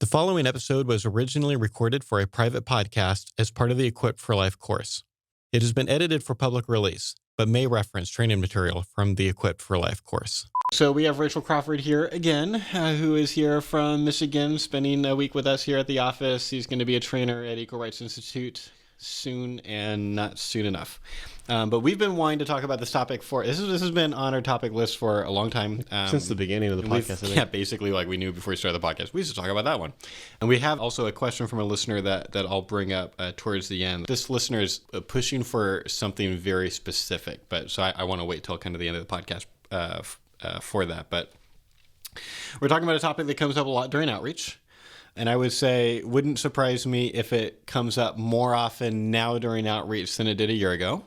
The following episode was originally recorded for a private podcast as part of the Equipped for Life course. It has been edited for public release, but may reference training material from the Equipped for Life course. So we have Rachel Crawford here again, who is here from Michigan, spending a week with us here at the office. He's going to be a trainer at Equal Rights Institute soon and not soon enough. But we've been wanting to talk about this topic this has been on our topic list for a long time. Since the beginning of the podcast. Yeah, basically like we knew before we started the podcast. We used to talk about that one. And we have also a question from a listener that I'll bring up towards the end. This listener is pushing for something very specific, so I want to wait till kind of the end of the podcast for that. But we're talking about a topic that comes up a lot during outreach. And I would say, wouldn't surprise me if it comes up more often now during outreach than it did a year ago,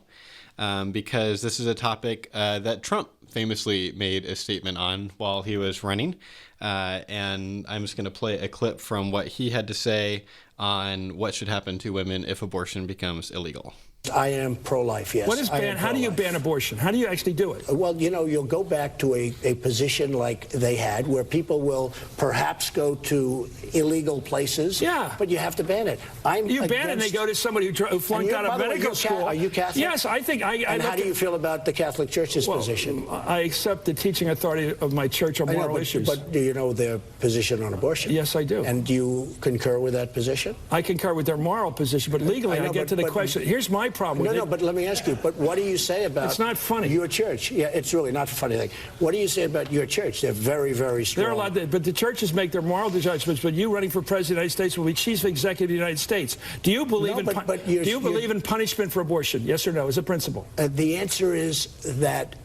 because this is a topic that Trump famously made a statement on while he was running. And I'm just going to play a clip from what he had to say on what should happen to women if abortion becomes illegal. I am pro-life, yes. What is ban? How do you ban abortion? How do you actually do it? Well, you'll go back to a position like they had where people will perhaps go to illegal places. Yeah. But you have to ban it. You ban it and they go to somebody who flunked out of medical school. Are you Catholic? Yes, I think I And how do you feel about the Catholic Church's position? I accept the teaching authority of my church on moral issues. But do you know their position on abortion? Yes, I do. And do you concur with that position? I concur with their moral position, but legally I get to the question. Here's my problem with it. No, but let me ask you, but what do you say about It's not funny. Your church? Yeah, it's really not a funny thing. What do you say about your church? They're very, very strong. They're allowed to, but the churches make their moral judgments, but you running for president of the United States will be chief executive of the United States. Do you believe believe in punishment for abortion? Yes or no, as a principle? The answer is that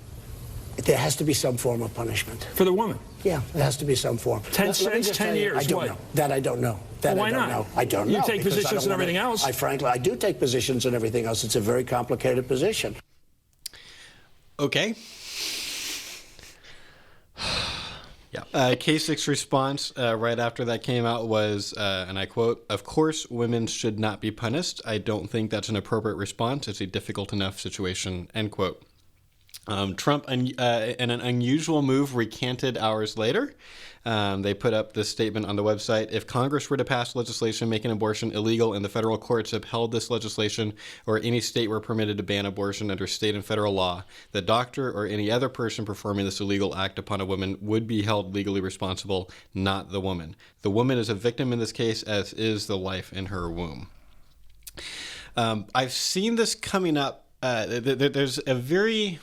there has to be some form of punishment. For the woman? Yeah, there has to be some form. 10 cents, 10 years, I don't know. That I don't know. That why I don't not? know. I don't know. You take positions and everything else. Frankly, I do take positions and everything else. It's a very complicated position. Okay. Yeah. K6's response right after that came out was, and I quote, "Of course, women should not be punished. I don't think that's an appropriate response. It's a difficult enough situation," end quote. Trump, in an unusual move, recanted hours later. They put up this statement on the website. "If Congress were to pass legislation making abortion illegal and the federal courts upheld this legislation, or any state were permitted to ban abortion under state and federal law, the doctor or any other person performing this illegal act upon a woman would be held legally responsible, not the woman. The woman is a victim in this case, as is the life in her womb." I've seen this coming up. There's a very,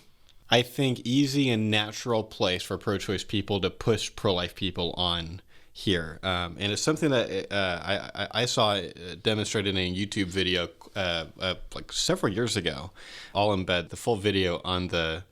I think, easy and natural place for pro-choice people to push pro-life people on here. And it's something that I saw demonstrated in a YouTube video like several years ago. I'll embed the full video on the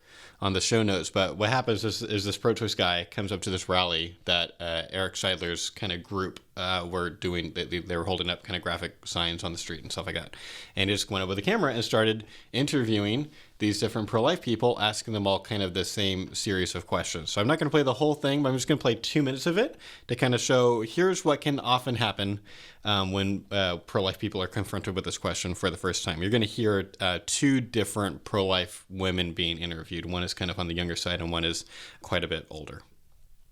show notes. But what happens is this pro-choice guy comes up to this rally that Eric Scheidler's kind of group were doing. They were holding up kind of graphic signs on the street and stuff like that. And he just went up with a camera and started interviewing these different pro-life people, asking them all kind of the same series of questions. So I'm not going to play the whole thing, but I'm just going to play 2 minutes of it to kind of show here's what can often happen when pro-life people are confronted with this question for the first time. You're going to hear 2 different pro-life women being interviewed. One is kind of on the younger side and one is quite a bit older.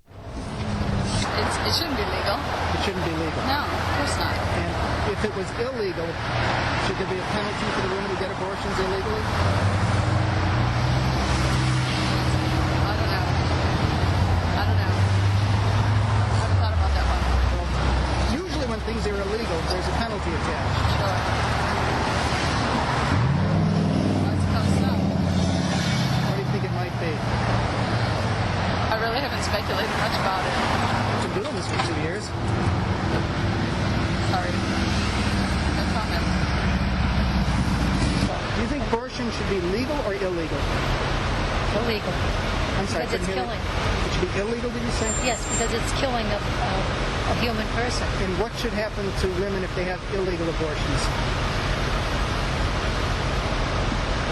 It shouldn't be legal. It shouldn't be legal. No, of course not. And if it was illegal, should there be a penalty for the women who get abortions illegally? Things are illegal, there's a penalty attached. Sure. I suppose so. What do you think it might be? I really haven't speculated much about it. I've been doing this for 2 years. Sorry. No comment. Do you think abortion should be legal or illegal? Illegal. I'm sorry. Because it's killing. It should be illegal, did you say? Yes, because it's killing a human person. And what should happen to women if they have illegal abortions?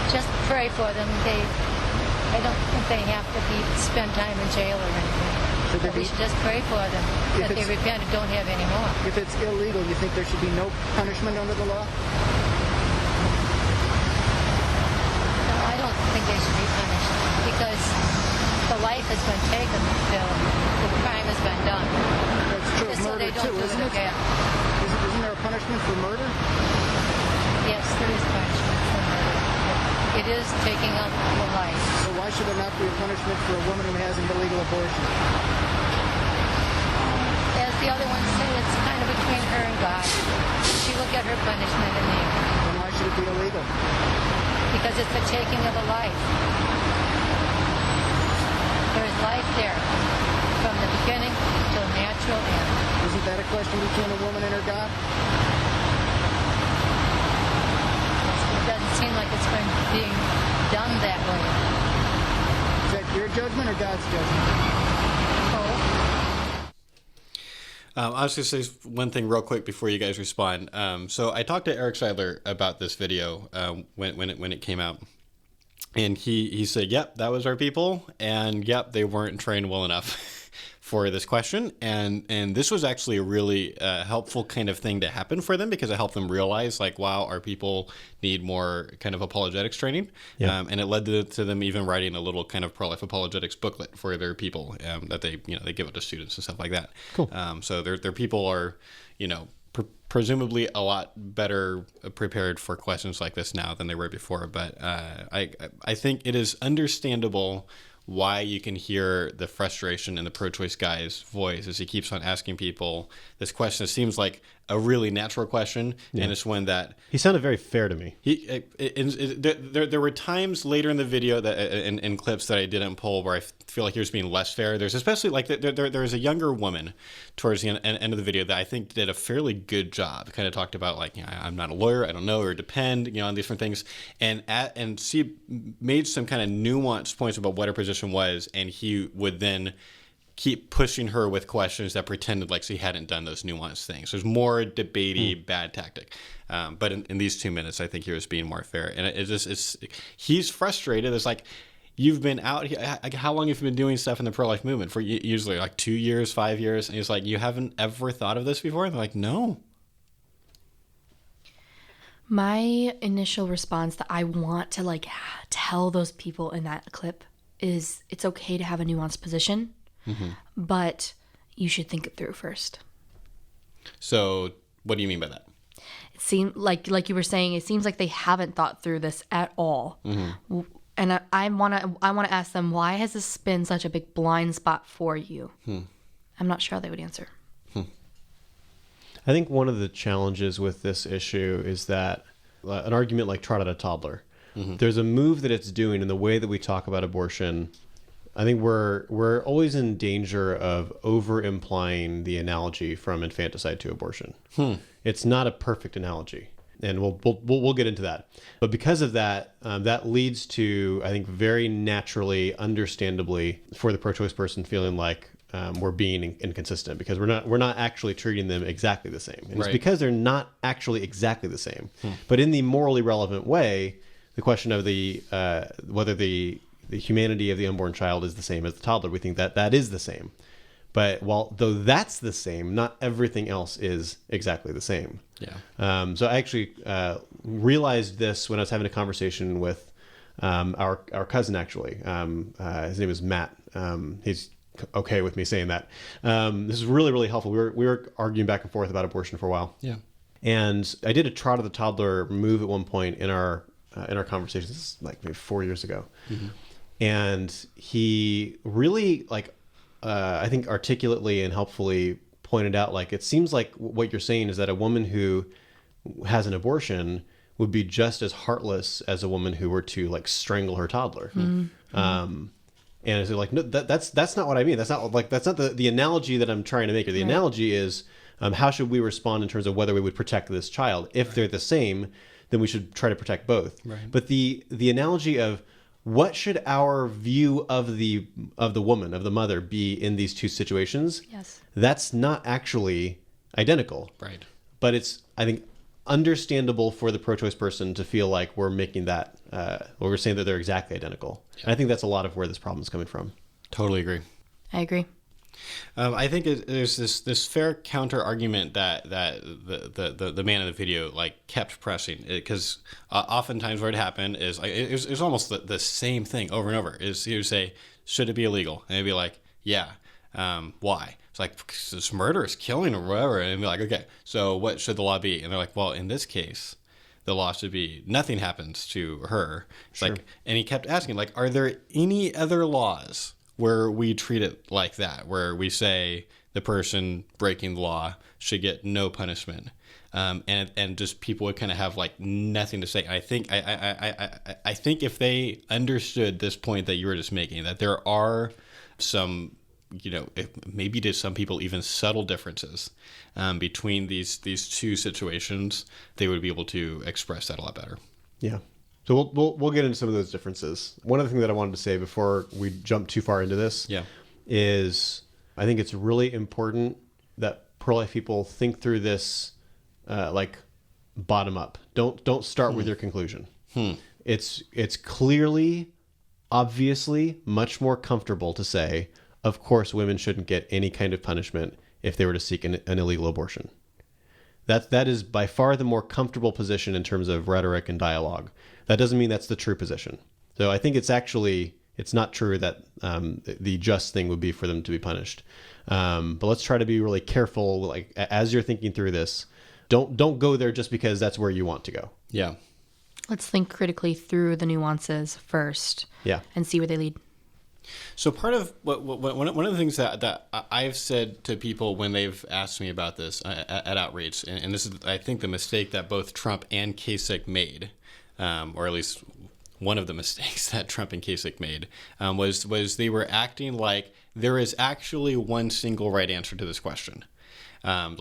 Just pray for them. I don't think they have to spend time in jail or anything. We should just pray for them that they repent and don't have any more. If it's illegal, you think there should be no punishment under the law? No, I don't think they should be punished because the life has been taken. crime has been done. That's true of Just so murder they don't too, do isn't it it? again. Isn't there a punishment for murder? Yes, there is punishment for murder. It is taking up the life. So why should there not be a punishment for a woman who has an illegal abortion? As the other ones say, it's kind of between her and God. She will get her punishment in the end. Then why should it be illegal? Because it's the taking of a life. There's life there from the beginning to a natural end. Isn't that a question between a woman and her God? It doesn't seem like it's been being done that way. Is that your judgment or God's judgment? I was going to say one thing real quick before you guys respond. So I talked to Eric Seidler about this video when it came out. And he said, yep, that was our people. And yep, they weren't trained well enough for this question. And this was actually a really helpful kind of thing to happen for them, because it helped them realize, like, wow, our people need more kind of apologetics training. Yeah. And it led to them even writing a little kind of pro-life apologetics booklet for their people that they give it to students and stuff like that. Cool. So their people are, presumably a lot better prepared for questions like this now than they were before. But I think it is understandable why you can hear the frustration in the pro-choice guy's voice as he keeps on asking people this question. It seems like a really natural question, and it's one that... He sounded very fair to me. There were times later in the video that in clips that I didn't pull where I feel like he was being less fair. There's especially like there's a younger woman towards the end of the video that I think did a fairly good job. Kind of talked about, like, I'm not a lawyer, I don't know, or depend, on different things, and she made some kind of nuanced points about what her position was, and he would then keep pushing her with questions that pretended like she hadn't done those nuanced things. There's more debatey, bad tactic. But in these 2 minutes, I think he was being more fair. And he's frustrated. It's like, you've been out here, how long have you been doing stuff in the pro-life movement? For usually like 2 years, 5 years. And he's like, you haven't ever thought of this before? And they're like, no. My initial response that I want to tell those people in that clip is, it's okay to have a nuanced position. Mm-hmm. But you should think it through first. So what do you mean by that? It seems like you were saying, it seems like they haven't thought through this at all. Mm-hmm. And I want to ask them, why has this been such a big blind spot for you? I'm not sure how they would answer. I think one of the challenges with this issue is that an argument like trot out a toddler. Mm-hmm. There's a move that it's doing in the way that we talk about abortion. I think we're always in danger of over-implying the analogy from infanticide to abortion. It's not a perfect analogy, and we'll get into that. But because of that, that leads to, I think, very naturally, understandably, for the pro-choice person feeling like we're being inconsistent, because we're not actually treating them exactly the same. And It's because they're not actually exactly the same. But in the morally relevant way, the question of whether the humanity of the unborn child is the same as the toddler, we think that is the same. But though that's the same, not everything else is exactly the same. Yeah. So I actually realized this when I was having a conversation with our cousin, actually. His name is Matt. He's okay with me saying that. This is really, really helpful. We were arguing back and forth about abortion for a while. Yeah. And I did a trot of the toddler move at one point in our conversation. This is like maybe 4 years ago. Mm-hmm. And he really, I think articulately and helpfully pointed out, it seems like what you're saying is that a woman who has an abortion would be just as heartless as a woman who were to strangle her toddler. Mm-hmm. And it's like, no, that's not what I mean. That's not the analogy that I'm trying to make. Or the analogy is, how should we respond in terms of whether we would protect this child? If they're the same, then we should try to protect both. Right. But the analogy of, what should our view of the woman, of the mother, be in these two situations? Yes. That's not actually identical. Right. But it's, I think, understandable for the pro-choice person to feel like we're making that, or we're saying that they're exactly identical. Yeah. And I think that's a lot of where this problem is coming from. Totally agree. I agree. I think there's this fair counter argument that the man in the video kept pressing, because oftentimes what would happen is it was almost the same thing over and over. Is he would say, should it be illegal? And he'd be like, yeah. Why? It's like, because it's murderous, killing, or whatever. And be like, okay, so what should the law be? And they're like, well, in this case, the law should be nothing happens to her. It's like, and he kept asking, like, are there any other laws where we treat it like that, where we say the person breaking the law should get no punishment? And just people would kind of have like nothing to say. And I think if they understood this point that you were just making, that there are some, maybe to some people even subtle differences between these two situations, they would be able to express that a lot better. Yeah. So we'll get into some of those differences. One other thing that I wanted to say before we jump too far into this is I think it's really important that pro-life people think through this like bottom up. Don't start with your conclusion. It's clearly, obviously much more comfortable to say, of course, women shouldn't get any kind of punishment if they were to seek an illegal abortion. That is by far the more comfortable position in terms of rhetoric and dialogue. That doesn't mean that's the true position. So I think it's not true that the just thing would be for them to be punished. But let's try to be really careful. Like as you're thinking through this, don't go there just because that's where you want to go. Yeah. Let's think critically through the nuances first. Yeah. And see where they lead. So part of one of the things that I've said to people when they've asked me about this at Outreach, and this is, I think, the mistake that both Trump and Kasich made, or at least one of the mistakes that Trump and Kasich made, was they were acting like there is actually one single right answer to this question. And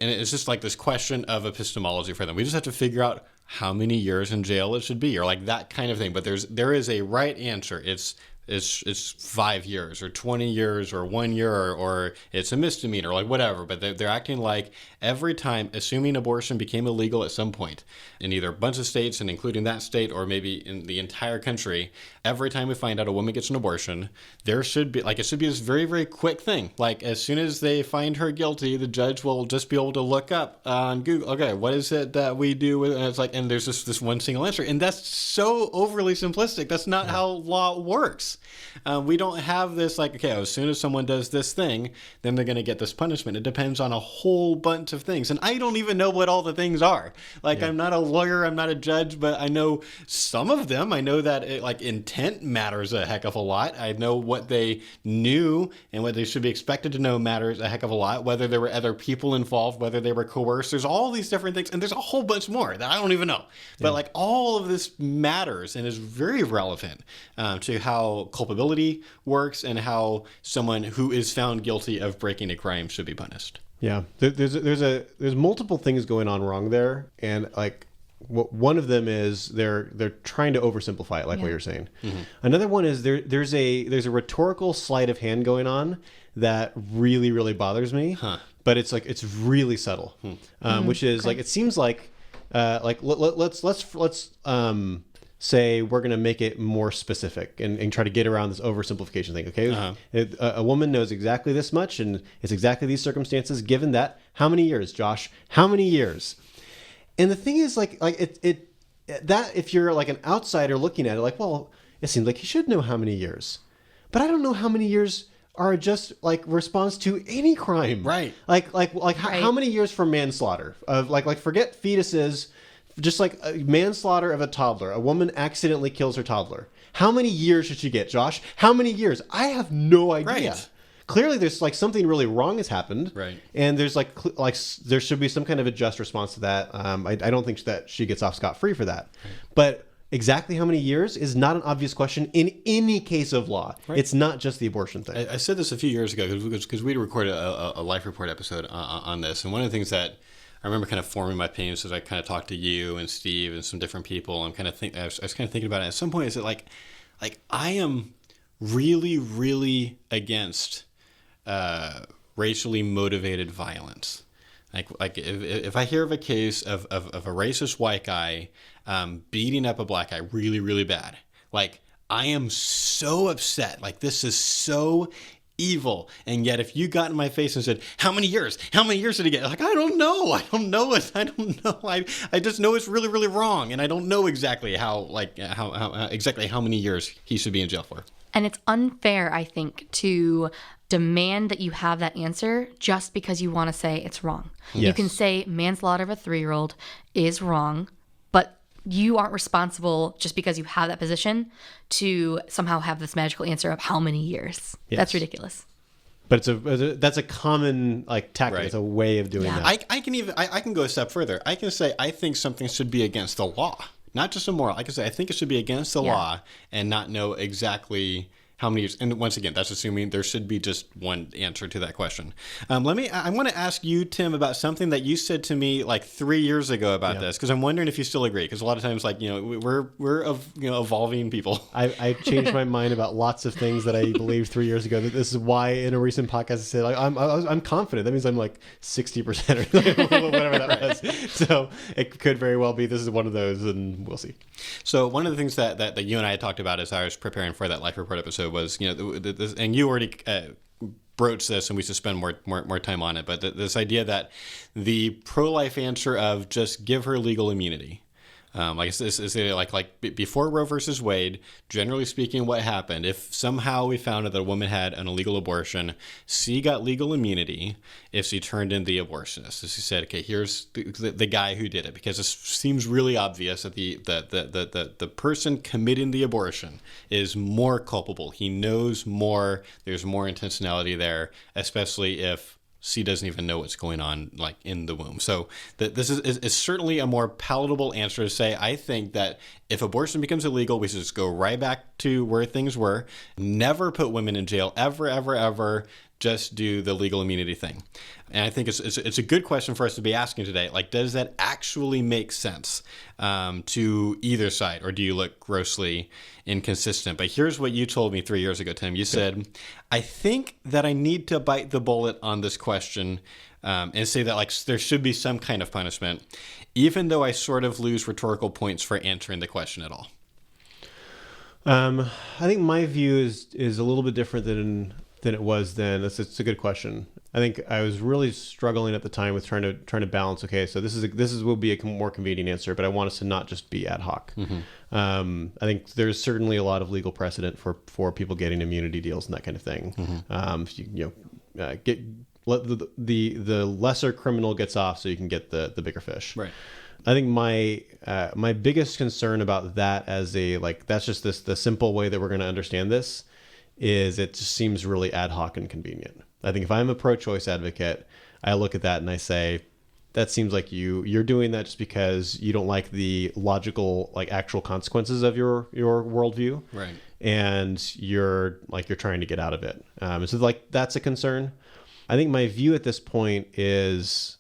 it's just like this question of epistemology for them. We just have to figure out how many years in jail it should be, or like that kind of thing. But there is a right answer. It's 5 years or 20 years or 1 year or it's a misdemeanor, like whatever. But they're acting like every time, assuming abortion became illegal at some point in either a bunch of states and including that state or maybe in the entire country, every time we find out a woman gets an abortion, there should be it should be this very, very quick thing. Like as soon as they find her guilty, the judge will just be able to look up on Google, okay, what is it that we do with it? And it's like, and there's just this one single answer. And that's so overly simplistic. That's not how law works. We don't have this like, okay, as soon as someone does this thing, then they're going to get this punishment. It depends on a whole bunch of things. And I don't even know what all the things are. Like, I'm not a lawyer, I'm not a judge, but I know some of them. I know that intent matters a heck of a lot. I know what they knew and what they should be expected to know matters a heck of a lot, whether there were other people involved, whether they were coerced. There's all these different things. And there's a whole bunch more that I don't even know. But like all of this matters and is very relevant to how culpability works and how someone who is found guilty of breaking a crime should be punished. Yeah, there's multiple things going on wrong there, and like one of them is they're trying to oversimplify it, like what you're saying. Mm-hmm. Another one is there's a rhetorical sleight of hand going on that really, really bothers me. But it's really subtle, which is like it seems like let's say we're going to make it more specific and try to get around this oversimplification thing. Okay. A woman knows exactly this much and it's exactly these circumstances given that. How many years, Josh? How many years? And the thing is that if you're like an outsider looking at it, like, well, it seems like he should know how many years, but I don't know how many years are just like response to any crime. Right. How many years for manslaughter of like forget fetuses, just like a manslaughter of a toddler. A woman accidentally kills her toddler. How many years should she get, Josh? How many years? I have no idea. Right. Clearly, there's like something really wrong has happened. Right. And there's like there should be some kind of a just response to that. I don't think that she gets off scot-free for that. Right. But exactly how many years is not an obvious question in any case of law. Right. It's not just the abortion thing. I said this a few years ago because we recorded a Life Report episode on this. And one of the things that I remember kind of forming my opinions as I kind of talked to you and Steve and some different people. And I was kind of thinking about it. At some point, is it like I am really, really against racially motivated violence. Like if I hear of a case of a racist white guy beating up a black guy really, really bad, like I am so upset. Like this is so evil. And yet if you got in my face and said, how many years did he get? Like, I don't know it. I don't know. I just know it's really, really wrong. And I don't know exactly how many years he should be in jail for. And it's unfair, I think, to demand that you have that answer just because you want to say it's wrong. Yes. You can say manslaughter of a 3-year-old is wrong, but you aren't responsible just because you have that position to somehow have this magical answer of how many years. Yes. That's ridiculous. But that's a common tactic. Right. It's a way of doing that. I can go a step further. I can say I think something should be against the law, not just immoral. I can say I think it should be against the law and not know exactly how many years. And once again, that's assuming there should be just one answer to that question. I want to ask you, Tim, about something that you said to me like 3 years ago about this, because I'm wondering if you still agree. Because a lot of times, we're evolving people. I changed my mind about lots of things that I believed 3 years ago. This is why in a recent podcast I said I'm confident. That means I'm like 60% or whatever that was. So it could very well be this is one of those, and we'll see. So one of the things that you and I had talked about as I was preparing for that Life Report episode was, and you already broached this, and we should spend more time on it, but this idea that the pro-life answer of just give her legal immunity. Like before Roe versus Wade, generally speaking, what happened if somehow we found out that a woman had an illegal abortion, she got legal immunity if she turned in the abortionist. So she said, okay, here's the guy who did it, because it seems really obvious that the person committing the abortion is more culpable. He knows more. There's more intentionality there, especially if she doesn't even know what's going on in the womb. So this is certainly a more palatable answer to say, I think that if abortion becomes illegal, we should just go right back to where things were, never put women in jail, ever, just do the legal immunity thing. And I think it's a good question for us to be asking today. Like, does that actually make sense to either side, or do you look grossly inconsistent? But here's what you told me 3 years ago, Tim. You said, I think that I need to bite the bullet on this question and say that there should be some kind of punishment, even though I sort of lose rhetorical points for answering the question at all. I think my view is a little bit different than it was then. It's a good question. I think I was really struggling at the time with trying to balance. Okay, so this will be a more convenient answer, but I want us to not just be ad hoc. Mm-hmm. I think there's certainly a lot of legal precedent for people getting immunity deals and that kind of thing. Mm-hmm. Let the lesser criminal gets off, so you can get the bigger fish. Right. I think my biggest concern about that as that's just the simple way that we're going to understand this is it just seems really ad hoc and convenient. I think if I'm a pro-choice advocate, I look at that and I say, that seems like you're doing that just because you don't like the logical, actual consequences of your worldview. Right. And you're trying to get out of it. So that's a concern. I think my view at this point is,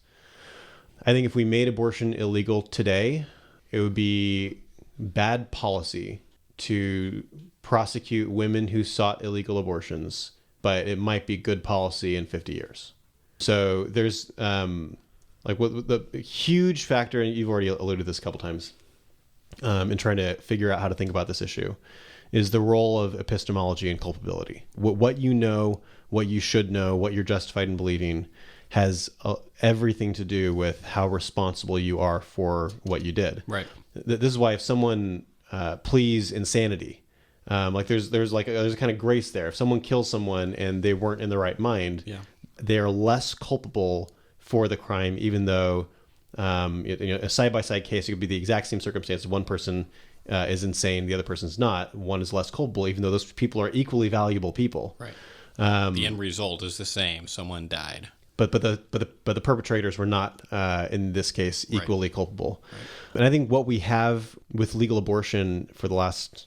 I think if we made abortion illegal today, it would be bad policy to prosecute women who sought illegal abortions, but it might be good policy in 50 years. So there's what the huge factor, and you've already alluded to this a couple times, in trying to figure out how to think about this issue, is the role of epistemology and culpability. What you know, what you should know, what you're justified in believing has everything to do with how responsible you are for what you did. Right. This is why if someone pleads insanity, there's a kind of grace there. If someone kills someone and they weren't in the right mind, they are less culpable for the crime, even though a side-by-side case, it could be the exact same circumstance. One person is insane, the other person's not. One is less culpable, even though those people are equally valuable people. Right. The end result is the same. Someone died. But the perpetrators were not, in this case, equally culpable. Right. And I think what we have with legal abortion for the last,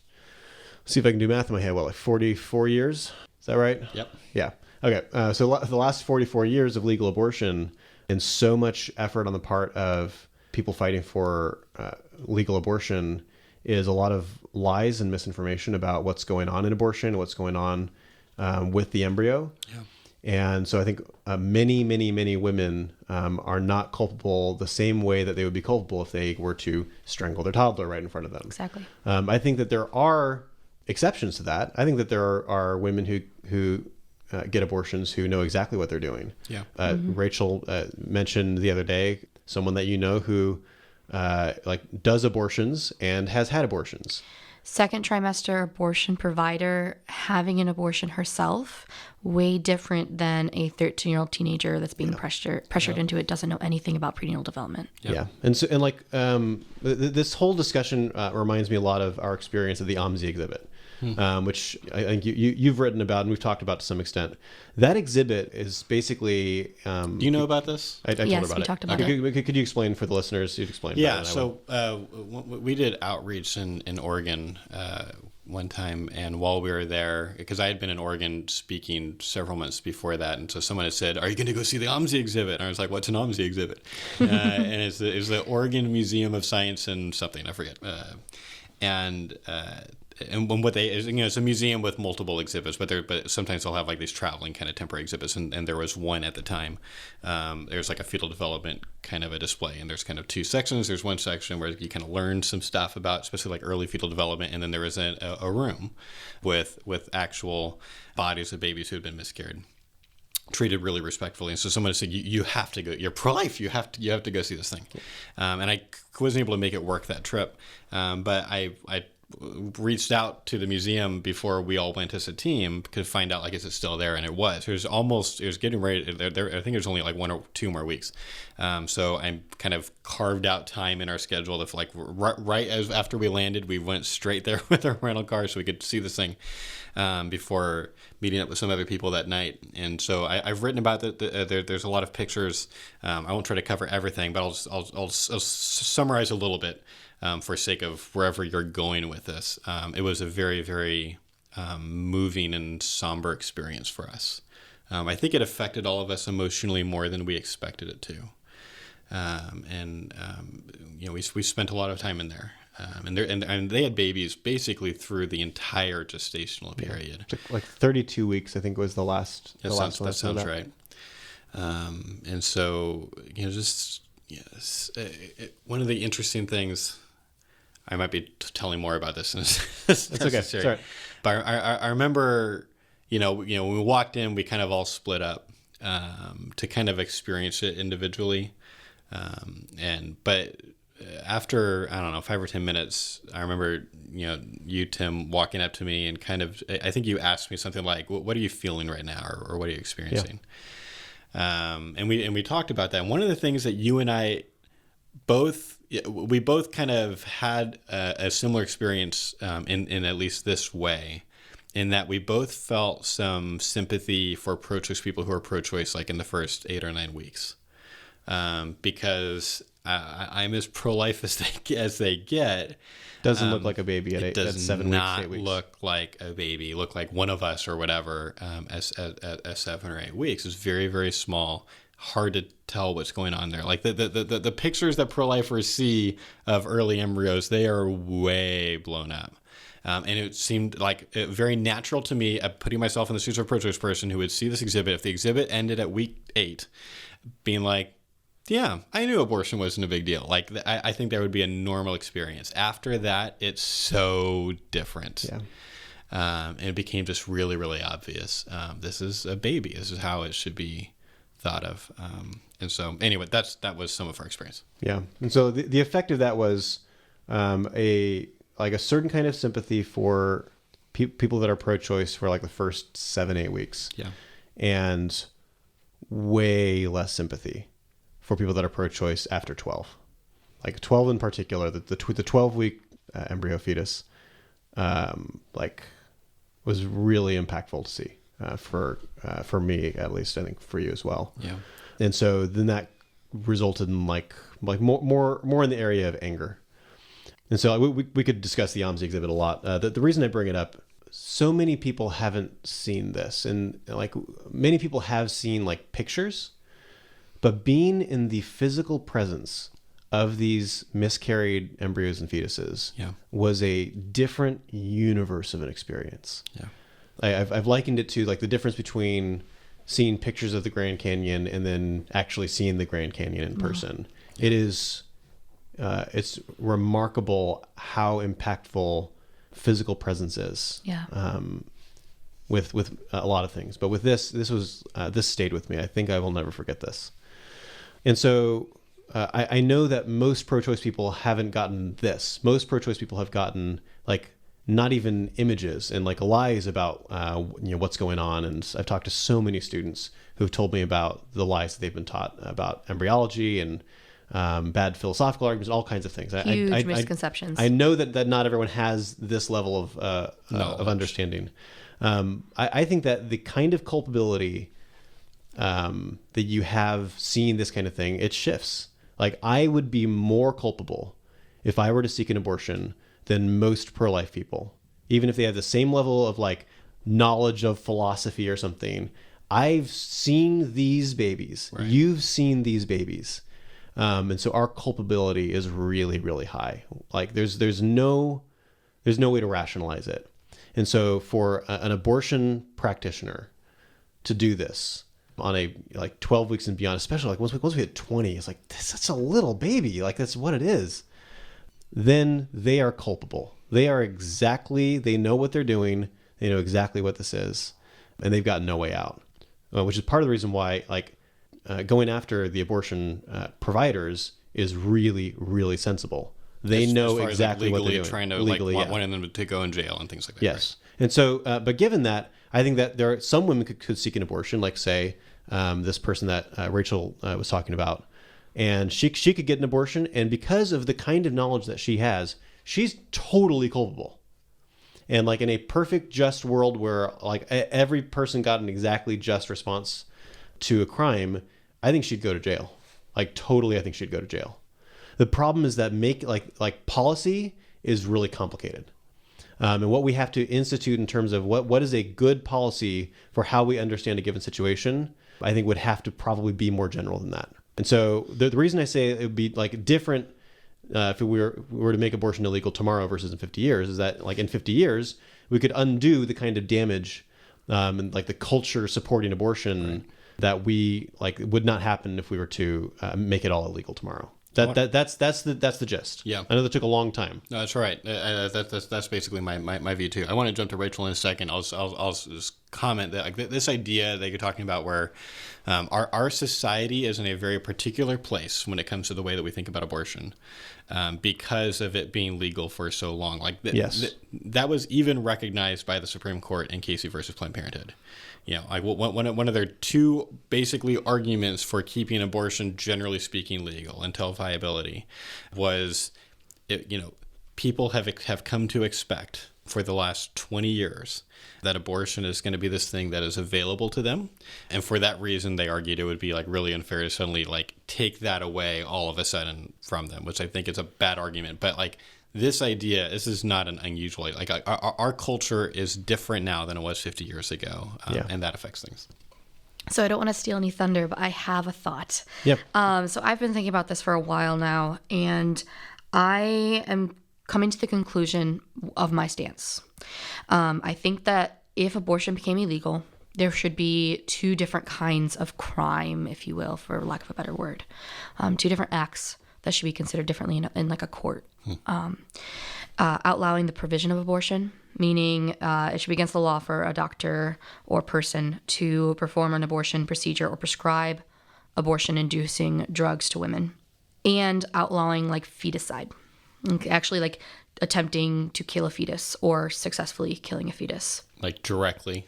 let's see if I can do math in my head, 44 years? Is that right? Yep. Yeah. Okay. So the last 44 years of legal abortion, and so much effort on the part of people fighting for legal abortion, is a lot of lies and misinformation about what's going on in abortion, what's going on with the embryo. Yeah. And so I think many women are not culpable the same way that they would be culpable if they were to strangle their toddler right in front of them. Exactly. I think that there are exceptions to that. I think that there are women who get abortions who know exactly what they're doing. Yeah. Rachel mentioned the other day someone that you know who does abortions and has had abortions. Second trimester abortion provider having an abortion herself, way different than a 13-year-old teenager that's being pressured into it, doesn't know anything about prenatal development. Yep. Yeah. And this whole discussion reminds me a lot of our experience at the OMSI exhibit. Which I think you've written about and we've talked about to some extent. That exhibit is basically... Do you know about this? I told Yes, her about we it. talked about it. Could you explain for the listeners? You'd explain. Yeah, so we did outreach in Oregon one time, and while we were there, because I had been in Oregon speaking several months before that, and so someone had said, "Are you going to go see the OMSI exhibit?" And I was like, "What's an OMSI exhibit?" And it's the Oregon Museum of Science and something, I forget. And what it's a museum with multiple exhibits, but sometimes they'll have like these traveling kind of temporary exhibits, and there was one at the time. There's like a fetal development kind of a display, and there's kind of two sections. There's one section where you kind of learn some stuff about, especially like early fetal development, and then there was a room with actual bodies of babies who had been miscarried, treated really respectfully. And so someone said, you have to go, you're pro-life, you have to go see this thing. And I wasn't able to make it work that trip, but I reached out to the museum before we all went as a team to find out, like, is it still there? And it was. It was getting ready. I think there's only like 1 or 2 more weeks. So I kind of carved out time in our schedule. If like right as after we landed, we went straight there with our rental car so we could see this thing before meeting up with some other people that night. And so I've written about that. There's a lot of pictures. I won't try to cover everything, but I'll summarize a little bit. For sake of wherever you're going with this. It was a very, very moving and somber experience for us. I think it affected all of us emotionally more than we expected it to. We spent a lot of time in there. And they had babies basically through the entire gestational period. Like 32 weeks, I think, was the last. That sounds right. And so, one of the interesting things. I might be telling more about this. It's okay. Sorry. But I remember, when we walked in, we kind of all split up to kind of experience it individually. But after, I don't know, 5 or 10 minutes, I remember, you, Tim, walking up to me and kind of, I think you asked me something like, "What are you feeling right now?" or "What are you experiencing?" Yeah. And we talked about that. And one of the things that you and I both kind of had a similar experience in at least this way, in that we both felt some sympathy for pro-choice people who are pro-choice like in the first 8 or 9 weeks, because I'm as pro-life as they get. Doesn't look like a baby at 7 weeks, 8 weeks. Does not look like a baby. Look like one of us or whatever at 7 or 8 weeks. It's very, very small. Hard to tell what's going on there. Like the pictures that pro-lifers see of early embryos, they are way blown up. And it seemed like very natural to me, putting myself in the shoes of a pro-choice person who would see this exhibit, if the exhibit ended at week 8, being like, yeah, I knew abortion wasn't a big deal. Like, I think that would be a normal experience. After that, it's so different. Yeah. And it became just really, really obvious. This is a baby. This is how it should be thought of. And so anyway, that was some of our experience. Yeah. And so the effect of that was a certain kind of sympathy for people that are pro-choice for like the first 7-8 weeks. Yeah. And way less sympathy for people that are pro-choice after 12. Like 12 in particular, the 12-week embryo fetus was really impactful to see. For me, at least, I think for you as well. Yeah. And so then that resulted in like more in the area of anger. And so we could discuss the OMSI exhibit a lot. The reason I bring it up, so many people haven't seen this, and like many people have seen like pictures, but being in the physical presence of these miscarried embryos and fetuses was a different universe of an experience. Yeah. I've likened it to like the difference between seeing pictures of the Grand Canyon and then actually seeing the Grand Canyon in person. It is, it's remarkable how impactful physical presence is. Yeah. with a lot of things. But with this stayed with me. I think I will never forget this. And so I know that most pro-choice people haven't gotten this. Most pro-choice people have gotten like not even images and like lies about what's going on. And I've talked to so many students who've told me about the lies that they've been taught about embryology and bad philosophical arguments, all kinds of things. Huge misconceptions. I know that not everyone has this level of understanding. I think that the kind of culpability that you have seen this kind of thing, it shifts. Like I would be more culpable if I were to seek an abortion than most pro-life people, even if they have the same level of like knowledge of philosophy or something. I've seen these babies. Right. You've seen these babies. And so our culpability is really, really high. Like there's no way to rationalize it. And so for an abortion practitioner to do this on a like 12 weeks and beyond, especially like once we hit 20, it's like that's a little baby. Like that's what it is. Then they are culpable. They know what they're doing. They know exactly what this is, and they've got no way out, which is part of the reason why like going after the abortion providers is really, really sensible. They know exactly what they're doing. Trying to legally, wanting them to go in jail and things like that. Yes. Right? And so, but given that, I think that there are some women could seek an abortion, like say this person that Rachel was talking about. And she could get an abortion, and because of the kind of knowledge that she has, she's totally culpable. And like in a perfect, just world where like every person got an exactly just response to a crime, I think she'd go to jail. Like totally, I think she'd go to jail. The problem is that policy is really complicated. And what we have to institute in terms of what is a good policy for how we understand a given situation, I think would have to probably be more general than that. And so the reason I say it would be like different if we were to make abortion illegal tomorrow versus in 50 years is that like in 50 years, we could undo the kind of damage and like the culture supporting abortion that we like would not happen if we were to make it all illegal tomorrow. That's the gist. Yeah, I know that took a long time. No, that's right. That's basically my view too. I want to jump to Rachel in a second. I'll just comment that like this idea that you're talking about, where our society is in a very particular place when it comes to the way that we think about abortion, because of it being legal for so long. Like that was even recognized by the Supreme Court in Casey versus Planned Parenthood. You know, like one of their two basically arguments for keeping abortion, generally speaking, legal until viability was, people have come to expect for the last 20 years that abortion is going to be this thing that is available to them. And for that reason, they argued it would be like really unfair to suddenly like take that away all of a sudden from them, which I think is a bad argument. But like this is not an unusual, like our culture is different now than it was 50 years ago. And that affects things. So I don't want to steal any thunder, but I have a thought. Yep. So I've been thinking about this for a while now, and I am coming to the conclusion of my stance. I think that if abortion became illegal, there should be two different kinds of crime, if you will, for lack of a better word. Two different acts that should be considered differently in like a court. Outlawing the provision of abortion, meaning it should be against the law for a doctor or person to perform an abortion procedure or prescribe abortion-inducing drugs to women. And outlawing like feticide, actually like attempting to kill a fetus or successfully killing a fetus. Like directly?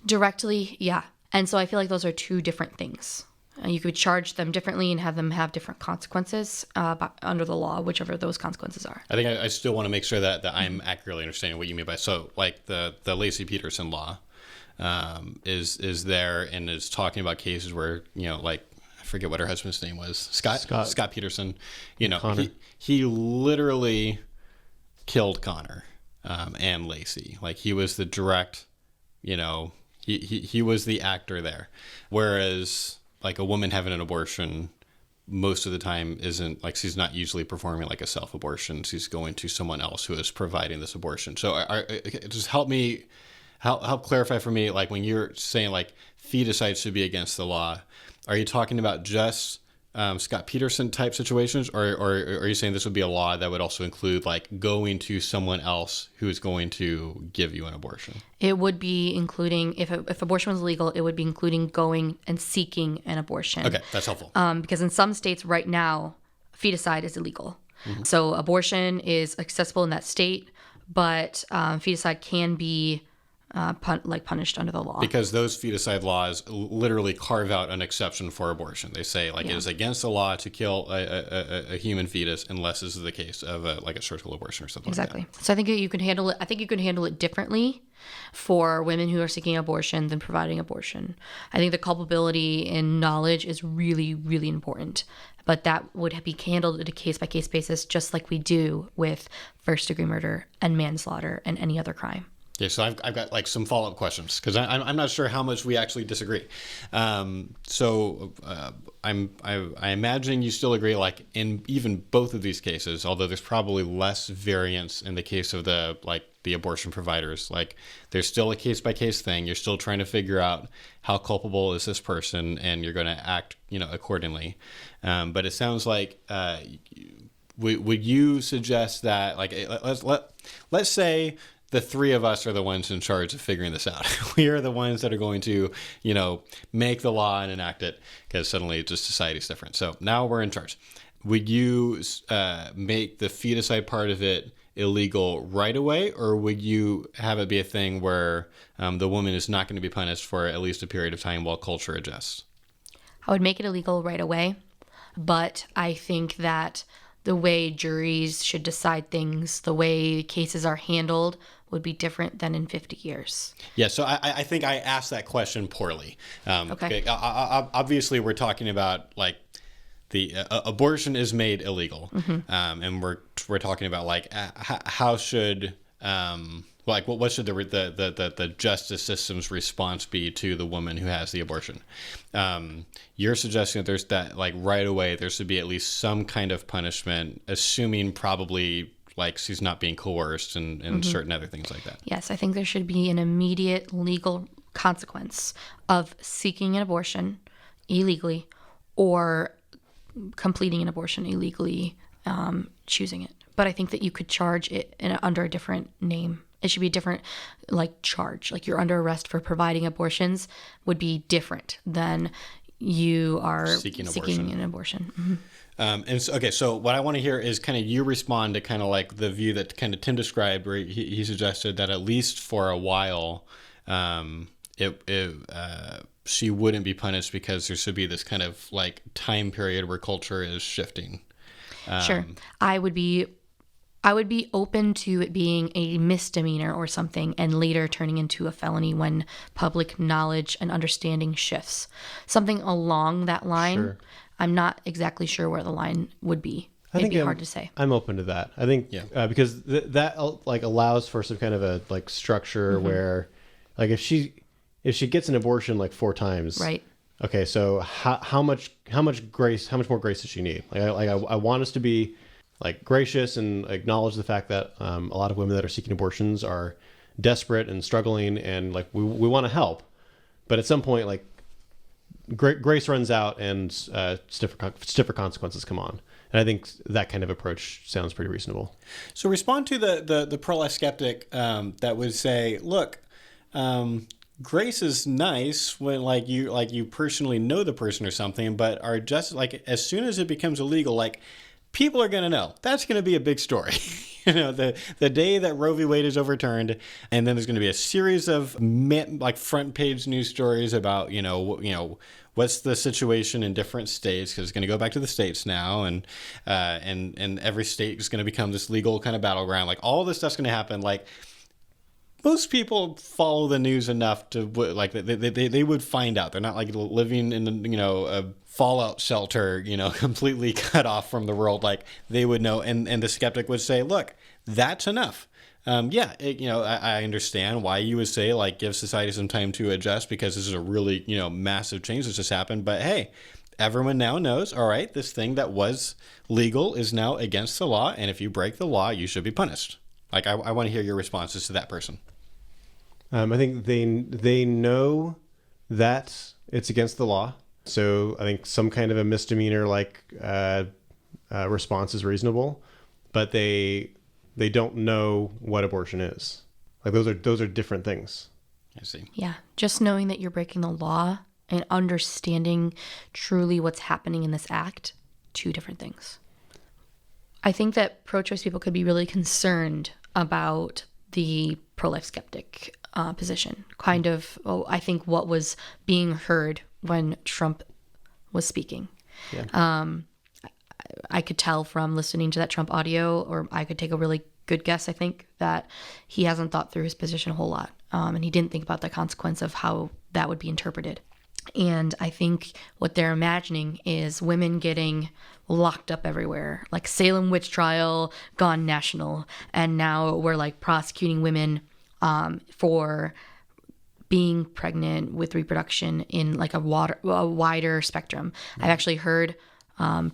Directly, yeah. And so I feel like those are two different things. You could charge them differently and have them have different consequences under the law, whichever those consequences are. I think I still want to make sure that I'm accurately understanding what you mean by, so like the Lacey Peterson law is there and is talking about cases where, like I forget what her husband's name was, Scott Peterson, he literally killed Connor and Lacey. Like he was the direct, he was the actor there. Whereas like a woman having an abortion most of the time isn't like, she's not usually performing like a self-abortion. She's going to someone else who is providing this abortion. So just help clarify for me, like when you're saying like feticide should be against the law, are you talking about just Scott Peterson type situations, or are you saying this would be a law that would also include like going to someone else who is going to give you an abortion? It would be including, if abortion was legal, it would be including going and seeking an abortion. Okay, that's helpful. Because in some states right now, feticide is illegal. Mm-hmm. So abortion is accessible in that state, but feticide can be punished under the law. Because those feticide laws literally carve out an exception for abortion. They say it is against the law to kill a human fetus unless this is the case of a surgical abortion or something exactly. like that. So I think you can handle it. I think you can handle it differently for women who are seeking abortion than providing abortion. I think the culpability and knowledge is really, really important. But that would be handled on a case-by-case basis, just like we do with first-degree murder and manslaughter and any other crime. Yeah, so I've got like some follow-up questions because I'm not sure how much we actually disagree. I imagine you still agree, like in even both of these cases, although there's probably less variance in the case of the abortion providers. Like there's still a case-by-case thing. You're still trying to figure out how culpable is this person, and you're going to act, accordingly. But it sounds like would you suggest that, like, let's say the three of us are the ones in charge of figuring this out. We are the ones that are going to, make the law and enact it, because suddenly just society's different. So now we're in charge. Would you make the feticide part of it illegal right away, or would you have it be a thing where the woman is not going to be punished for at least a period of time while culture adjusts? I would make it illegal right away, but I think that the way juries should decide things, the way cases are handled, would be different than in 50 years. Yeah, so I think I asked that question poorly. Okay. Obviously, we're talking about like the abortion is made illegal, mm-hmm. And we're talking about like how should what should the justice system's response be to the woman who has the abortion? You're suggesting that there's that, like, right away there should be at least some kind of punishment, assuming probably like she's not being coerced and mm-hmm. certain other things like that. Yes, I think there should be an immediate legal consequence of seeking an abortion illegally or completing an abortion illegally, choosing it. But I think that you could charge it under a different name. It should be a different, like, charge. Like, you're under arrest for providing abortions would be different than you are seeking an abortion. Mm-hmm. And so, okay, so what I want to hear is kind of you respond to kind of like the view that kind of Tim described, where he suggested that at least for a while, she wouldn't be punished because there should be this kind of like time period where culture is shifting. Sure. I would be open to it being a misdemeanor or something and later turning into a felony when public knowledge and understanding shifts. Something along that line. Sure. I'm not exactly sure where the line would be. It'd be hard to say. I'm open to that. I think because that like allows for some kind of a like structure mm-hmm. where, like, if she gets an abortion like 4 times, right? Okay, so how much more grace does she need? I want us to be like gracious and acknowledge the fact that a lot of women that are seeking abortions are desperate and struggling, and like we want to help, but at some point, like, grace runs out and stiffer consequences come on. And I think that kind of approach sounds pretty reasonable. So respond to the pro-life skeptic that would say, look, grace is nice when like you personally know the person or something, but are just like, as soon as it becomes illegal, like, people are going to know. That's going to be a big story. The day that Roe v. Wade is overturned, and then there's going to be a series of like front page news stories about what's the situation in different states, because it's going to go back to the states now, and every state is going to become this legal kind of battleground. Like, all this stuff's going to happen. Like, most people follow the news enough to like they would find out. They're not like living in a fallout shelter, completely cut off from the world. Like, they would know, and the skeptic would say, look, that's enough. I understand why you would say, like, give society some time to adjust, because this is a really massive change that's just happened. But hey, everyone now knows, all right, this thing that was legal is now against the law, and if you break the law, you should be punished. Like, I want to hear your responses to that person. I think they know that it's against the law. So I think some kind of a misdemeanor response is reasonable, but they don't know what abortion is. Like those are different things. I see. Yeah, just knowing that you're breaking the law and understanding truly what's happening in this act, two different things. I think that pro-choice people could be really concerned about the pro-life skeptic position. I think what was being heard when Trump was speaking. Yeah. I could tell from listening to that Trump audio, or I could take a really good guess, I think, that he hasn't thought through his position a whole lot. And he didn't think about the consequence of how that would be interpreted. And I think what they're imagining is women getting locked up everywhere, like Salem witch trial gone national. And now we're like prosecuting women for being pregnant with reproduction in like a wider spectrum. I've actually heard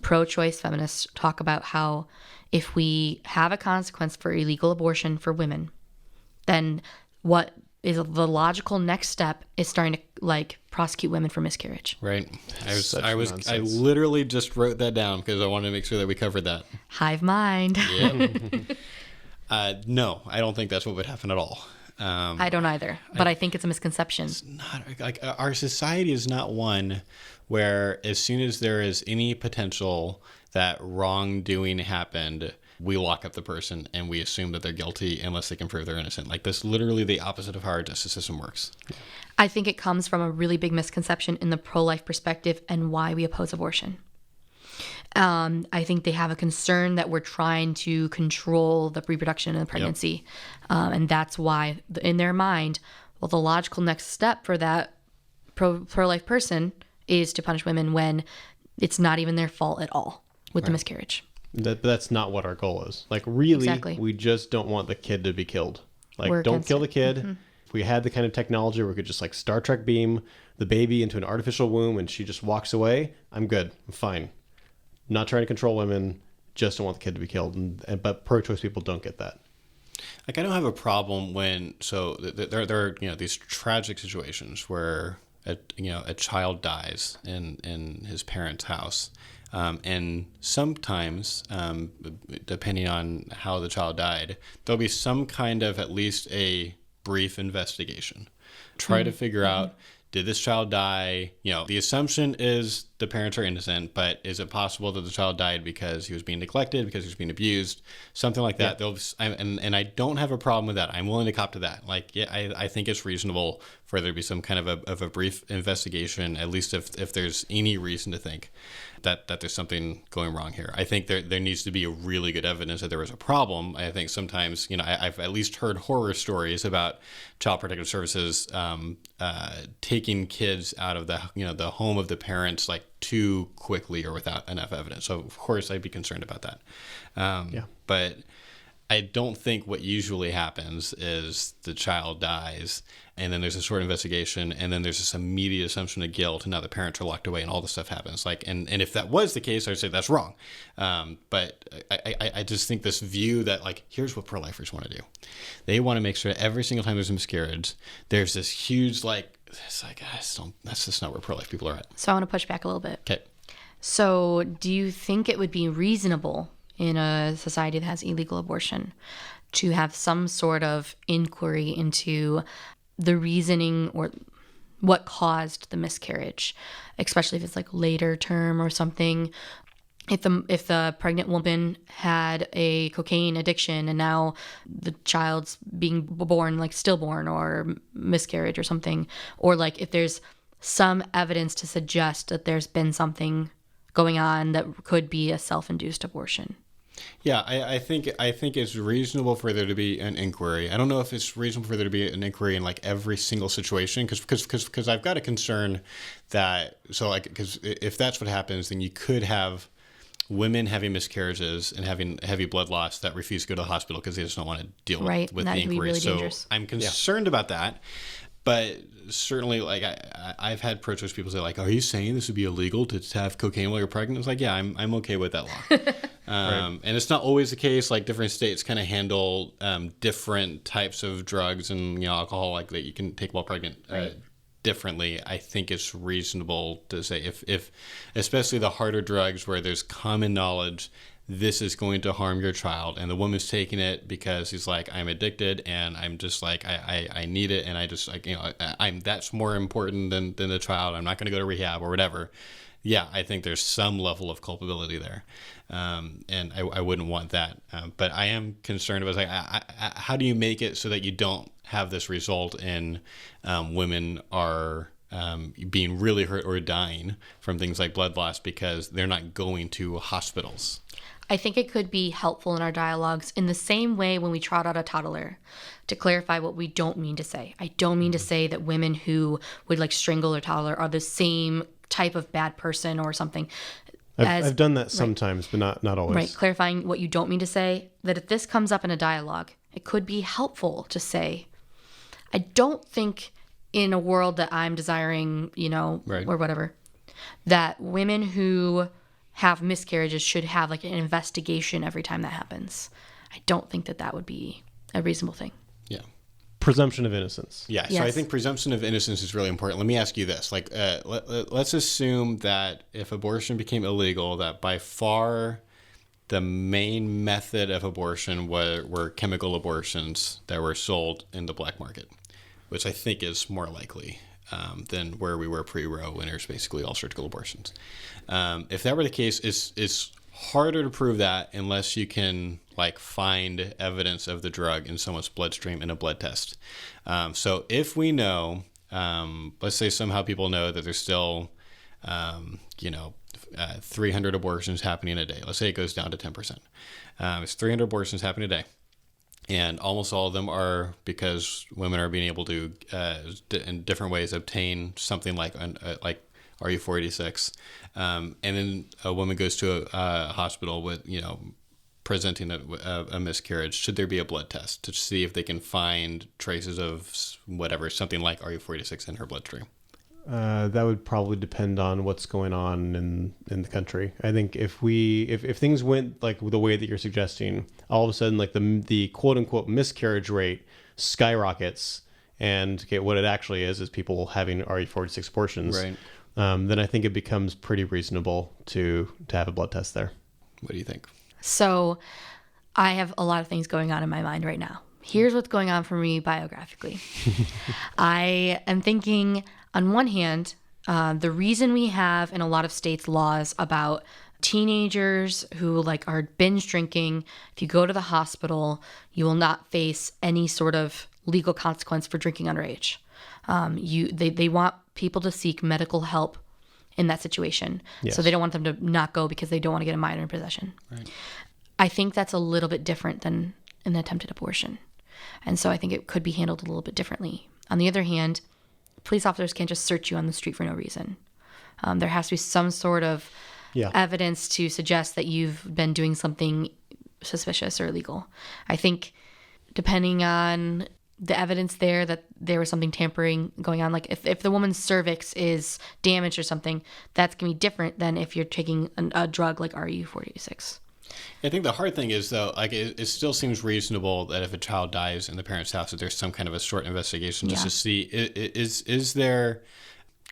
pro-choice feminists talk about how if we have a consequence for illegal abortion for women, then what is the logical next step is starting to like prosecute women for miscarriage. Right. I literally just wrote that down because I wanted to make sure that we covered that. Hive mind. Yeah. No, I don't think that's what would happen at all. I don't either, but I think it's a misconception. It's not like our society is not one where as soon as there is any potential that wrongdoing happened, we lock up the person and we assume that they're guilty unless they can prove they're innocent. Like that's literally the opposite of how our justice system works. I think it comes from a really big misconception in the pro-life perspective and why we oppose abortion. I think they have a concern that we're trying to control the reproduction and the pregnancy. Yep. And that's why in their mind, well, the logical next step for that pro-life person is to punish women when it's not even their fault at all with the miscarriage. That's not what our goal is. Like really, exactly. We just don't want the kid to be killed. Like don't kill the kid. Mm-hmm. If we had the kind of technology where we could just like Star Trek beam the baby into an artificial womb and she just walks away, I'm good. I'm fine. Not trying to control women, just don't want the kid to be killed. But pro-choice people don't get that. Like I don't have a problem when there are these tragic situations where a child dies in his parents' house, and sometimes depending on how the child died, there'll be some kind of at least a brief investigation, try to figure out. Did this child die? The assumption is the parents are innocent, but is it possible that the child died because he was being neglected, because he was being abused, something like that? Yeah. And I don't have a problem with that. I'm willing to cop to that. Like, yeah, I think it's reasonable for there to be some kind of a brief investigation, at least if there's any reason to think that there's something going wrong here. I think there needs to be a really good evidence that there was a problem. I think sometimes, I've at least heard horror stories about Child Protective Services taking kids out of the home of the parents like too quickly or without enough evidence. So of course I'd be concerned about that. But I don't think what usually happens is the child dies and then there's a short investigation and then there's this immediate assumption of guilt and now the parents are locked away and all this stuff happens. Like, and if that was the case, I would say that's wrong. But I just think this view that like, here's what pro-lifers want to do. They want to make sure every single time there's a miscarriage, there's this huge that's just not where pro-life people are at. So I want to push back a little bit. Okay. So do you think it would be reasonable in a society that has illegal abortion to have some sort of inquiry into the reasoning or what caused the miscarriage, especially if it's like later term or something? If the pregnant woman had a cocaine addiction and now the child's being born like stillborn or miscarriage or something, or like if there's some evidence to suggest that there's been something going on that could be a self-induced abortion. Yeah, I think it's reasonable for there to be an inquiry. I don't know if it's reasonable for there to be an inquiry in like every single situation, because I've got a concern that because if that's what happens, then you could have women having miscarriages and having heavy blood loss that refuse to go to the hospital because they just don't want to deal with the inquiry. Really dangerous. I'm concerned about that. But certainly, like I've had pro-choice people say, like, "Are you saying this would be illegal to have cocaine while you're pregnant?" It's like, yeah, I'm okay with that law. Right. And it's not always the case. Like different states kind of handle different types of drugs and alcohol like that you can take while pregnant differently, I think it's reasonable to say if especially the harder drugs where there's common knowledge this is going to harm your child, and the woman's taking it because he's like, I'm addicted and I'm just like I need it, and I just like, you know, I'm that's more important than the child. I'm not going to go to rehab or whatever. Yeah, I think there's some level of culpability there, and I wouldn't want that. But I am concerned about like how do you make it so that you don't have this result in women are being really hurt or dying from things like blood loss because they're not going to hospitals. I think it could be helpful in our dialogues in the same way when we trot out a toddler to clarify what we don't mean to say. I don't mean to say that women who would like strangle their toddler are the same type of bad person or something. I've done that sometimes, but not always. Right, clarifying what you don't mean to say, that if this comes up in a dialogue, it could be helpful to say, I don't think in a world that I'm desiring, you know, or whatever, that women who have miscarriages should have like an investigation every time that happens. I don't think that would be a reasonable thing. Yeah. Presumption of innocence. Yeah. So I think presumption of innocence is really important. Let me ask you this. Like, let's assume that if abortion became illegal, that by far the main method of abortion were chemical abortions that were sold in the black market, which I think is more likely than where we were pre-Roe, when there's basically all surgical abortions. If that were the case, it's harder to prove that unless you can like find evidence of the drug in someone's bloodstream in a blood test. So if we know, let's say somehow people know that there's still, 300 abortions happening a day. Let's say it goes down to 10%. It's 300 abortions happening a day. And almost all of them are because women are being able to, in different ways, obtain something like RU486. And then a woman goes to a hospital with, presenting a miscarriage. Should there be a blood test to see if they can find traces of whatever, something like RU486 in her bloodstream? That would probably depend on what's going on in the country. I think if things went like the way that you're suggesting, all of a sudden like the quote unquote miscarriage rate skyrockets, and what it actually is people having RU486 abortions, right? Then I think it becomes pretty reasonable to have a blood test there. What do you think? So I have a lot of things going on in my mind right now. Here's what's going on for me biographically. I am thinking, on one hand, the reason we have in a lot of states laws about teenagers who like are binge drinking, if you go to the hospital, you will not face any sort of legal consequence for drinking underage. They want people to seek medical help in that situation. Yes. So they don't want them to not go because they don't want to get a minor in possession. Right. I think that's a little bit different than an attempted abortion. And so I think it could be handled a little bit differently. On the other hand, police officers can't just search you on the street for no reason. There has to be some sort of evidence to suggest that you've been doing something suspicious or illegal. I think depending on the evidence there that there was something tampering going on, like if the woman's cervix is damaged or something, that's going to be different than if you're taking a drug like RU486. I think the hard thing is, though, like it still seems reasonable that if a child dies in the parent's house, that there's some kind of a short investigation just to see is there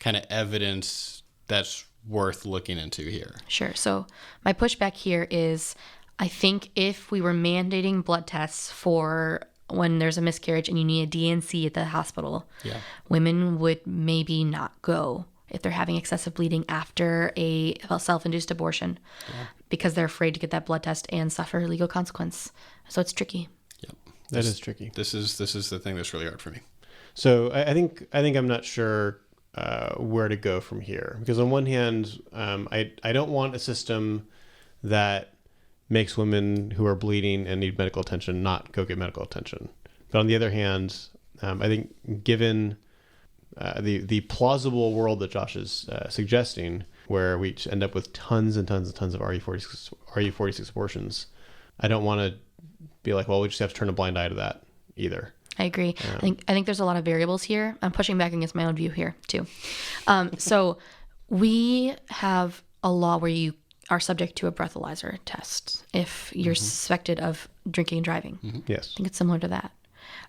kind of evidence that's worth looking into here. Sure. So my pushback here is, I think if we were mandating blood tests for when there's a miscarriage and you need a DNC at the hospital, women would maybe not go if they're having excessive bleeding after a self-induced abortion because they're afraid to get that blood test and suffer legal consequence. So it's tricky. Yep. That is tricky. This is the thing that's really hard for me. So I think I'm not sure where to go from here, because on one hand, I don't want a system that makes women who are bleeding and need medical attention not go get medical attention. But on the other hand, I think given the plausible world that Josh is suggesting, where we end up with tons and tons and tons of RU486 abortions, I don't want to be like, well, we just have to turn a blind eye to that either. I agree. I think there's a lot of variables here. I'm pushing back against my own view here too. So we have a law where you are subject to a breathalyzer test if you're suspected of drinking and driving. Yes. I think it's similar to that.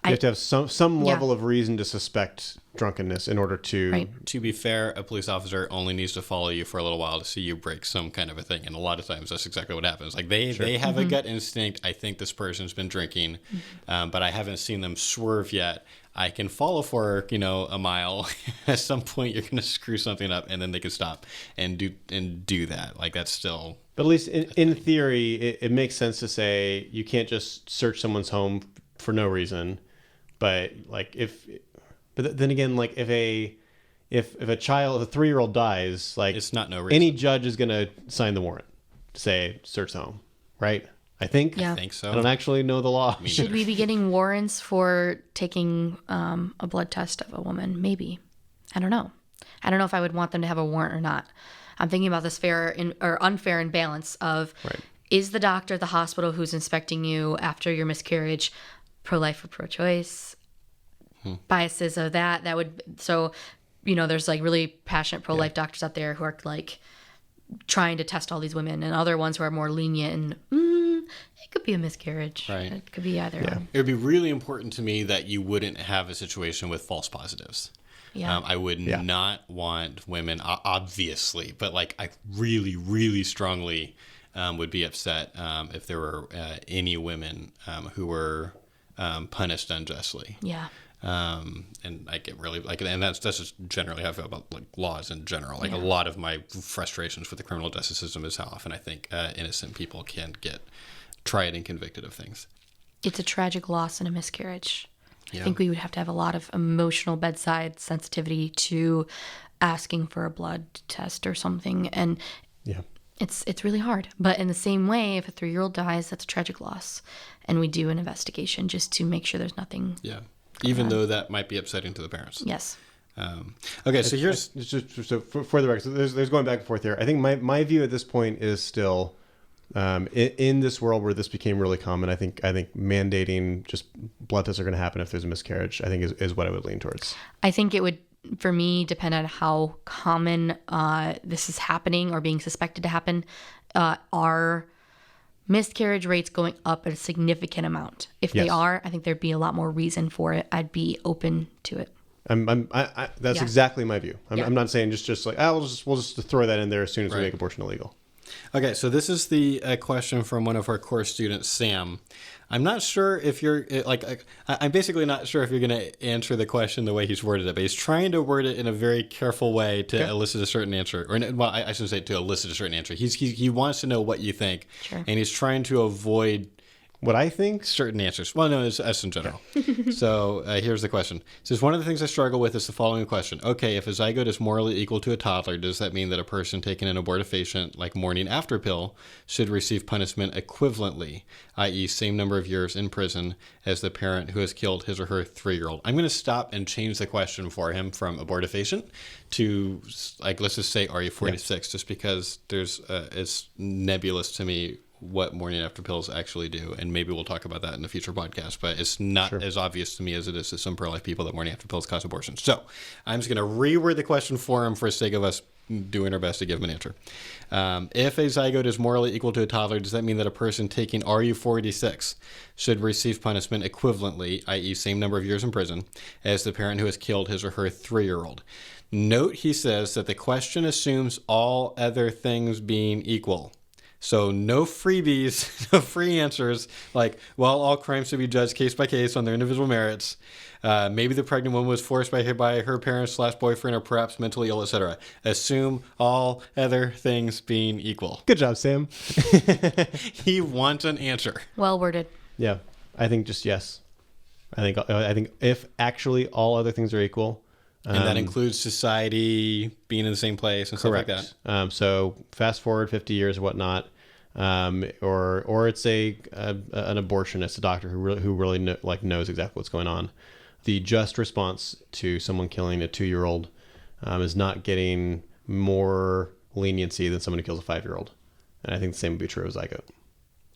You have to have some level of reason to suspect drunkenness in order to... Right. To be fair, a police officer only needs to follow you for a little while to see you break some kind of a thing. And a lot of times that's exactly what happens. Like they have a gut instinct. I think this person's been drinking, but I haven't seen them swerve yet. I can follow for, a mile. At some point you're going to screw something up and then they can stop and do that. Like that's still... But at least in theory, it makes sense to say you can't just search someone's home for no reason. But then again, like if a 3-year-old dies, like it's not no reason. Any judge is going to sign the warrant to say search the home, right? I think. Yeah. I think so. I don't actually know the law. Should we be getting warrants for taking a blood test of a woman? Maybe. I don't know. I don't know if I would want them to have a warrant or not. I'm thinking about this fair or unfair imbalance of is the doctor at the hospital who's inspecting you after your miscarriage pro-life or pro-choice? Biases of that would there's like really passionate pro-life doctors out there who are like trying to test all these women, and other ones who are more lenient and it could be a miscarriage. Right. It could be either one. It would be really important to me that you wouldn't have a situation with false positives. Yeah. I would not want women, obviously, but like I really, really strongly would be upset if there were any women who were punished unjustly. Yeah. And I get really and that's just generally how I feel about like laws in general. Like a lot of my frustrations with the criminal justice system is how often I think innocent people can get tried and convicted of things. It's a tragic loss and a miscarriage. Yeah. I think we would have to have a lot of emotional bedside sensitivity to asking for a blood test or something. And it's really hard. But in the same way, if a 3-year-old dies, that's a tragic loss. And we do an investigation just to make sure there's nothing. Yeah. Even though that might be upsetting to the parents. Yes. Okay, so here's... So for the record, so there's going back and forth here. I think my view at this point is still... in this world where this became really common, I think mandating just blood tests are going to happen if there's a miscarriage, I think is what I would lean towards. I think it would, for me, depend on how common this is happening or being suspected to happen. Are miscarriage rates going up a significant amount? If they are, I think there'd be a lot more reason for it. I'd be open to it. That's exactly my view. I'm not saying just like we'll just throw that in there as soon as we make abortion illegal. Okay, so this is the question from one of our course students, Sam. I'm not sure if you're I'm basically not sure if you're going to answer the question the way he's worded it, but he's trying to word it in a very careful way to elicit a certain answer. Or, well, I shouldn't say to elicit a certain answer. He wants to know what you think, and he's trying to avoid what I think? Certain answers. Well, no, it's us in general. So here's the question. It says, one of the things I struggle with is the following question. Okay, if a zygote is morally equal to a toddler, does that mean that a person taking an abortifacient like morning after pill should receive punishment equivalently, i.e. same number of years in prison as the parent who has killed his or her 3-year-old? I'm going to stop and change the question for him from abortifacient to, like, let's just say RE46, just because it's nebulous to me what morning after pills actually do, and maybe we'll talk about that in a future podcast, but it's not as obvious to me as it is to some pro-life people that morning after pills cause abortion. So I'm just going to reword the question for him for the sake of us doing our best to give him an answer. If a zygote is morally equal to a toddler, does that mean that a person taking RU46 should receive punishment equivalently, i.e. same number of years in prison, as the parent who has killed his or her 3-year-old? Note he says that the question assumes all other things being equal. So no freebies, no free answers like, well, all crimes should be judged case by case on their individual merits. Maybe the pregnant woman was forced by her parents / boyfriend or perhaps mentally ill, etc. Assume all other things being equal. Good job, Sam. He wants an answer. Well worded. Yeah, I think just yes. I think if actually all other things are equal. And that includes society being in the same place and stuff like that. So fast forward 50 years or whatnot, or it's an abortionist, a doctor who really knows exactly what's going on. The just response to someone killing a 2-year-old is not getting more leniency than someone who kills a 5-year-old. And I think the same would be true of zygote.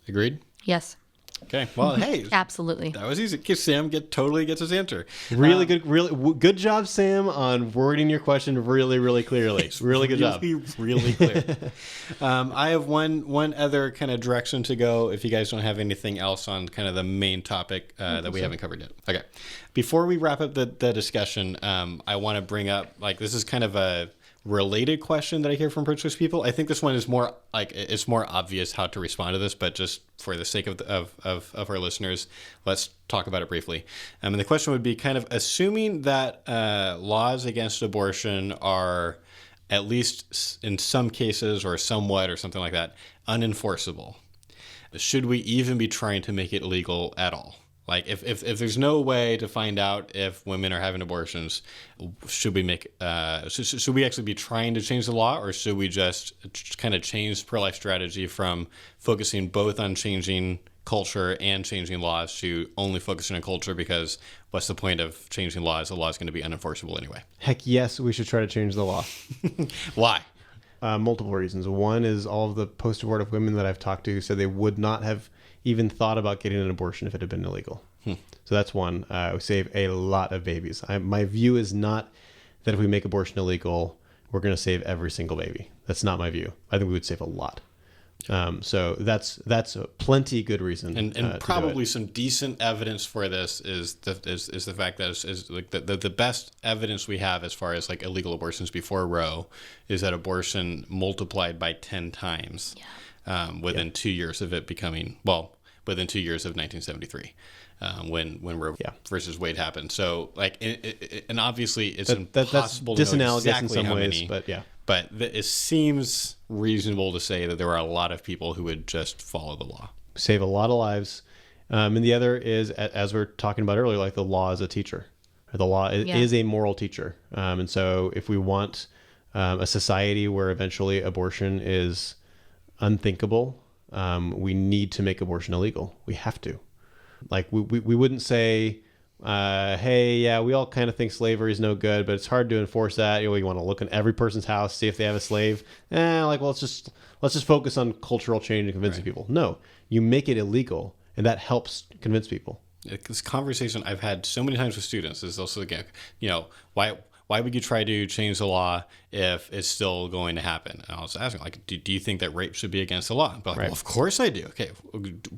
Agreed? Yes. Okay. Well, hey. Absolutely. That was easy. Sam totally gets his answer. Really good job, Sam, on wording your question really, really clearly. Really good job. Really clear. I have one other kind of direction to go if you guys don't have anything else on kind of the main topic that we haven't covered yet. Okay. Before we wrap up the discussion, I want to bring up, like, this is kind of a related question that I hear from pro-choice people. I think this one is more like, it's more obvious how to respond to this, but just for the sake of our listeners, let's talk about it briefly. And the question would be kind of assuming that laws against abortion are, at least in some cases or somewhat or something like that, unenforceable. Should we even be trying to make it legal at all? Like, if there's no way to find out if women are having abortions, should we should we actually be trying to change the law, or should we just kind of change pro-life strategy from focusing both on changing culture and changing laws to only focusing on culture? Because what's the point of changing laws? The law is going to be unenforceable anyway. Heck yes, we should try to change the law. Why? Multiple reasons. One is all of the post-abortive women that I've talked to who said they would not have even thought about getting an abortion if it had been illegal. So that's one. We save a lot of babies. My view is not that if we make abortion illegal, we're going to save every single baby. That's not my view. I think we would save a lot. So that's a plenty good reason. And probably some decent evidence for this is the fact that is like the best evidence we have as far as like illegal abortions before Roe is that abortion multiplied by 10 times. Within 2 years of it becoming, within 2 years of 1973, when Roe versus Wade happened. So, like, and obviously it's impossible to know exactly in some how ways, many. But it seems reasonable to say that there are a lot of people who would just follow the law. Save a lot of lives. And the other is, as we were talking about earlier, like the law is a teacher. The law is a moral teacher. And so if we want a society where eventually abortion is unthinkable, we need to make abortion illegal. We have to. Like, we wouldn't say, hey, yeah, we all kind of think slavery is no good, but it's hard to enforce that. You want to look in every person's house, see if they have a slave. Let's just focus on cultural change and convincing people. No, you make it illegal, and that helps convince people. This conversation I've had so many times with students is also, again, why would you try to change the law if it's still going to happen? And I was asking, like, do you think that rape should be against the law? But well, of course I do. Okay,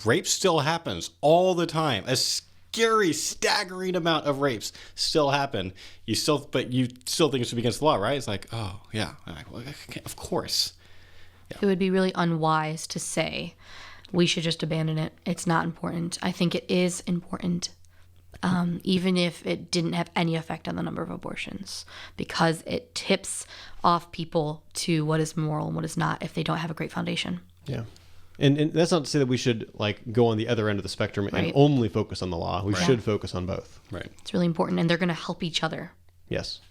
rape still happens all the time. A scary, staggering amount of rapes still happen. But you still think it should be against the law, right? It's like, oh yeah, of course. Yeah. It would be really unwise to say we should just abandon it. It's not important. I think it is important. Even if it didn't have any effect on the number of abortions, because it tips off people to what is moral and what is not if they don't have a great foundation. Yeah. And that's not to say that we should like go on the other end of the spectrum and only focus on the law. We should focus on both. Right. It's really important, and they're going to help each other. Yes.